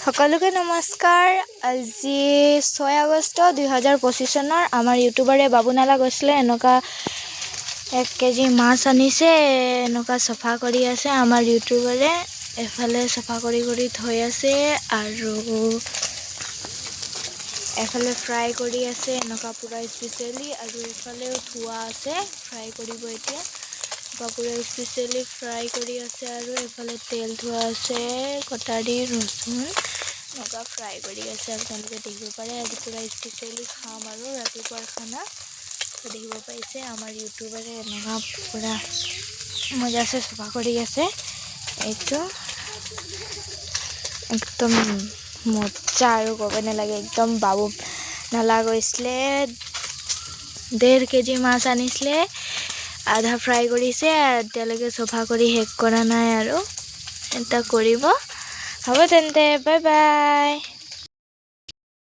সকলোকে নমস্কাৰ। আজি 6 আগষ্ট 2025 চনৰ আমাৰ ইউটিউবাৰে বাবুনালা গৈছিলে এনেকুৱা 1 কেজি মাছ আনিছে। এনেকুৱা চফা কৰি আছে আমাৰ ইউটিউবাৰে, এফালে চফা কৰি থৈ আছে আৰু এফালে ফ্ৰাই কৰি আছে এনেকুৱা পুৰা স্পেচিয়েলি, আৰু এফালেও ধোৱা আছে ফ্ৰাই কৰিব। এতিয়া পুৰা স্পেচিয়েলি ফ্ৰাই কৰি আছে আৰু এফালে তেল ধোৱা আছে, কটাৰী ৰচুন এনেকুৱা ফ্ৰাই কৰি আছে। আপোনালোকে দেখিব পাৰে আজি পুৰা স্পেচিয়েলি খাম আৰু ৰাতিপুৱাৰ খানা দেখিব পাইছে। আমাৰ ইউটিউবাৰে এনেকুৱা পুৰা মজাছে চফা কৰি আছে। এইটো একদম মজা আৰু ক'ব নালাগে, একদম বাবু নালা গৈছিলে 1.5 কেজি মাছ আনিছিলে, আধা ফ্ৰাই কৰিছে, এতিয়ালৈকে চফা কৰি শেষ কৰা নাই আৰু এটা কৰিব। হ'ব তেন্তে, বাই বাই।